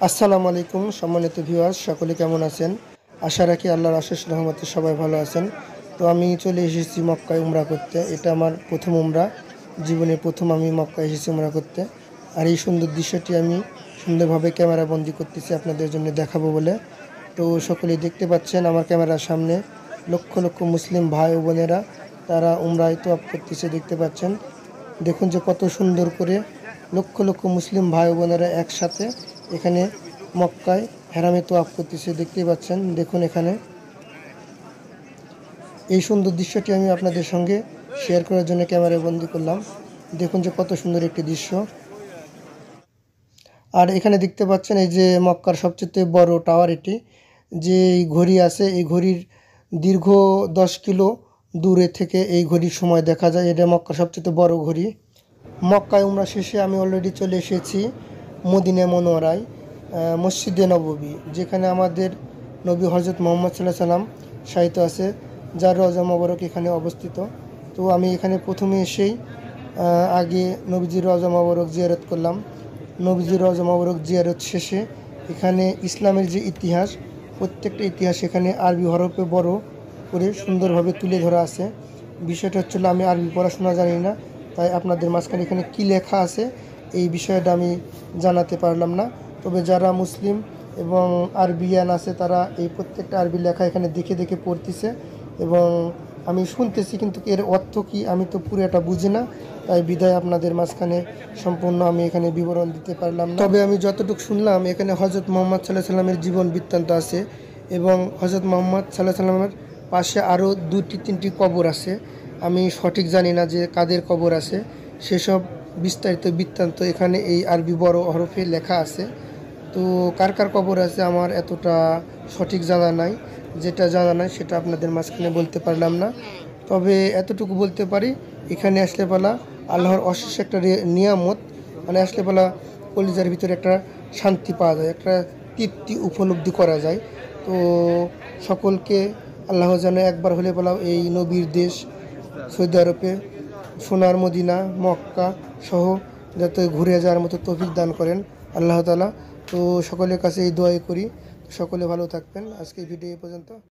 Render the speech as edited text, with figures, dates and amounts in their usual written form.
আসসালামু আলাইকুম সম্মানিত ভিউয়ার্স, সকলে কেমন আছেন? আশা রাখি আল্লাহর অশেষ রহমতে সবাই ভালো আছেন। তো আমি চলে এসেছি মক্কায় উমরা করতে। এটা আমার প্রথম উমরা, জীবনে প্রথম আমি মক্কায় এসেছি উমরা করতে। আর এই সুন্দর দৃশ্যটি আমি সুন্দরভাবে ক্যামেরা বন্দি করতেছি আপনাদের জন্য দেখাবো বলে। তো সকলেই দেখতে পাচ্ছেন আমার ক্যামেরার সামনে লক্ষ লক্ষ মুসলিম ভাই ও বোনেরা তারা উমরায় তোয়াফ করতেছে, দেখতে পাচ্ছেন। দেখুন যে কত সুন্দর করে লক্ষ লক্ষ মুসলিম ভাই ও বোনেরা একসাথে এখানে মক্কায় হেরামে তোয়াফ করতেছে, দেখতেই পাচ্ছেন। দেখুন এখানে এই সুন্দর দৃশ্যটি আমি আপনাদের সঙ্গে শেয়ার করার জন্য ক্যামেরায় বন্দি করলাম। দেখুন যে কত সুন্দর একটি দৃশ্য। আর এখানে দেখতে পাচ্ছেন এই যে মক্কার সবচেয়ে বড় টাওয়ার, এটি যে ঘড়ি আছে, এই ঘড়ির দীর্ঘ 10 কিলো দূরে থেকে এই ঘড়ির সময় দেখা যায়। এটা মক্কার সবচেয়ে বড় ঘড়ি। মক্কায় উমরা শেষে আমি অলরেডি চলে এসেছি মদিনা মনোয়ারায়, মসজিদে নববী, যেখানে আমাদের নবী হজরত মুহাম্মদ সাল্লাল্লাহু আলাইহি সাল্লাম শায়িত আছে, যার রওজা মোবারক এখানে অবস্থিত। তো আমি এখানে প্রথমে এসেই আগে নবীজির রওজা মোবারক জিয়ারত করলাম। নবীজির রওজা মোবারক জিয়ারত শেষে এখানে ইসলামের যে ইতিহাস, প্রত্যেকটা ইতিহাস এখানে আরবি হরফে বড় করে সুন্দরভাবে তুলে ধরা আছে। বিষয়টা হচ্ছিল আমি আরবি পড়াশোনা জানি না, তাই আপনাদের মাঝখানে এখানে কী লেখা আছে এই বিষয়টা আমি জানাতে পারলাম না। তবে যারা মুসলিম এবং আরবিয়ান আছে তারা এই প্রত্যেকটা আরবি লেখা এখানে দেখে দেখে পড়তেছে এবং আমি শুনতেছি, কিন্তু এর অর্থ কী আমি তো পুরোটা বুঝি না, তাই বিদায় আপনাদের মাঝখানে সম্পূর্ণ আমি এখানে বিবরণ দিতে পারলাম না। তবে আমি যতটুকু শুনলাম এখানে হজরত মুহাম্মদ সাল্লাল্লাহু আলাইহি সাল্লামের জীবন বৃত্তান্ত আছে এবং হজরত মুহাম্মদ সাল্লাল্লাহু আলাইহি সাল্লামের পাশে আরও 2-3টি কবর আছে। আমি সঠিক জানি না যে কাদের কবর আছে, সেসব বিস্তারিত বৃত্তান্ত এখানে এই আরবি বড় হরফে লেখা আছে। তো কার কার কবর আছে আমার এতটা সঠিক জানা নাই, যেটা জানা নাই সেটা আপনাদের মাঝখানে বলতে পারলাম না। তবে এতটুকু বলতে পারি, এখানে আসলে পালা আল্লাহর অশেষ একটা নিয়ামত, মানে আসলে পালা কলিজার ভিতরে একটা শান্তি পাওয়া যায়, একটা তৃপ্তি উপলব্ধি করা যায়। তো সকলকে আল্লাহ যেন একবার হলে বলা এই নবীর দেশ সৌদি আরবে, সোনার মদিনা মক্কা সহ যাতে ঘুরে যাওয়ার মতো তৌফিক দান করেন আল্লাহ তাআলা। তো সকলের কাছে এই দোয়াই করি, সকলে ভালো থাকবেন। আজকে ভিডিও এই পর্যন্ত।